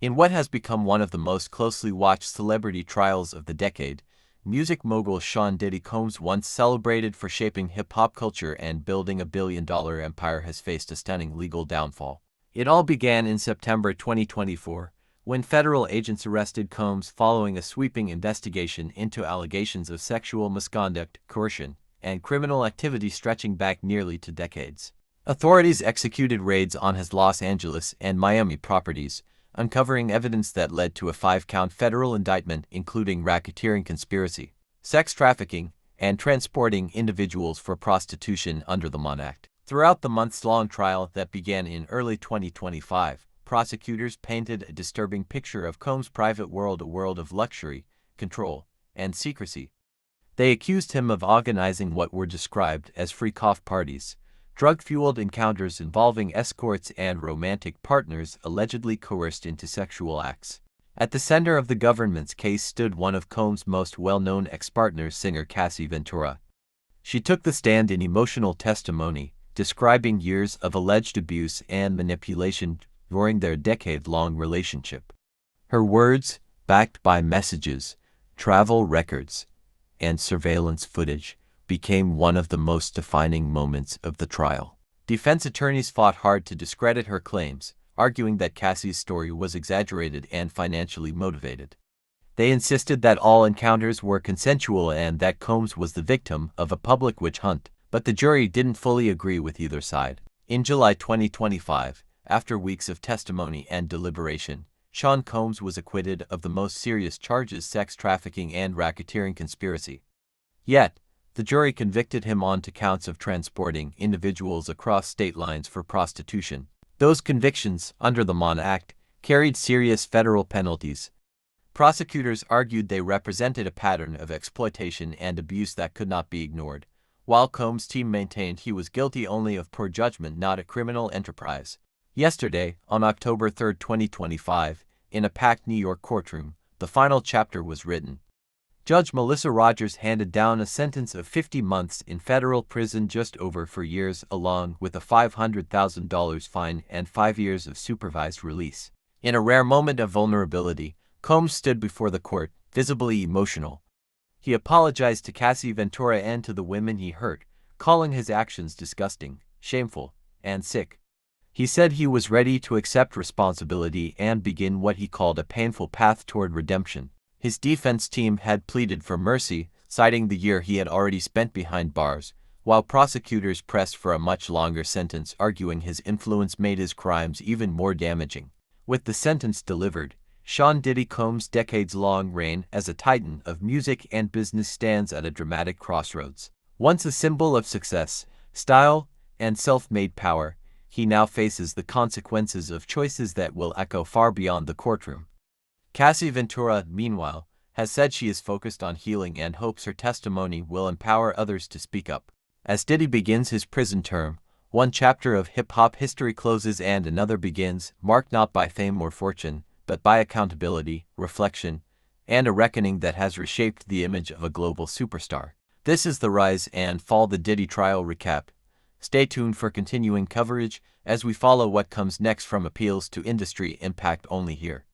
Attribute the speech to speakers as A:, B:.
A: In what has become one of the most closely watched celebrity trials of the decade, music mogul Sean Diddy Combs, once celebrated for shaping hip-hop culture and building a billion-dollar empire, has faced a stunning legal downfall. It all began in September 2024, when federal agents arrested Combs following a sweeping investigation into allegations of sexual misconduct, coercion, and criminal activity stretching back nearly 2 decades. Authorities executed raids on his Los Angeles and Miami properties, uncovering evidence that led to a 5-count federal indictment including racketeering, conspiracy, sex trafficking, and transporting individuals for prostitution under the Mon Act. Throughout the months-long trial that began in early 2025, prosecutors painted a disturbing picture of Combs' private world, a world of luxury, control, and secrecy. They accused him of organizing what were described as freak-off parties, drug-fueled encounters involving escorts, and romantic partners allegedly coerced into sexual acts. At the center of the government's case stood one of Combs' most well-known ex-partners, singer Cassie Ventura. She took the stand in emotional testimony, describing years of alleged abuse and manipulation during their decade-long relationship. Her words, backed by messages, travel records, and surveillance footage, became one of the most defining moments of the trial. Defense attorneys fought hard to discredit her claims, arguing that Cassie's story was exaggerated and financially motivated. They insisted that all encounters were consensual and that Combs was the victim of a public witch hunt, but the jury didn't fully agree with either side. In July 2025, after weeks of testimony and deliberation, Sean Combs was acquitted of the most serious charges: sex trafficking and racketeering conspiracy. Yet, the jury convicted him on 2 counts of transporting individuals across state lines for prostitution. Those convictions, under the Mon Act, carried serious federal penalties. Prosecutors argued they represented a pattern of exploitation and abuse that could not be ignored, while Combs' team maintained he was guilty only of poor judgment, not a criminal enterprise. Yesterday, on October 3, 2025, in a packed New York courtroom, the final chapter was written. Judge Melissa Rogers handed down a sentence of 50 months in federal prison, just over 4 years, along with a $500,000 fine and 5 years of supervised release. In a rare moment of vulnerability, Combs stood before the court, visibly emotional. He apologized to Cassie Ventura and to the women he hurt, calling his actions disgusting, shameful, and sick. He said he was ready to accept responsibility and begin what he called a painful path toward redemption. His defense team had pleaded for mercy, citing the year he had already spent behind bars, while prosecutors pressed for a much longer sentence, arguing his influence made his crimes even more damaging. With the sentence delivered, Sean Diddy Combs' decades-long reign as a titan of music and business stands at a dramatic crossroads. Once a symbol of success, style, and self-made power, he now faces the consequences of choices that will echo far beyond the courtroom. Cassie Ventura, meanwhile, has said she is focused on healing and hopes her testimony will empower others to speak up. As Diddy begins his prison term, one chapter of hip-hop history closes and another begins, marked not by fame or fortune, but by accountability, reflection, and a reckoning that has reshaped the image of a global superstar. This is the rise and fall, the Diddy trial recap. Stay tuned for continuing coverage as we follow what comes next, from appeals to industry impact, only here.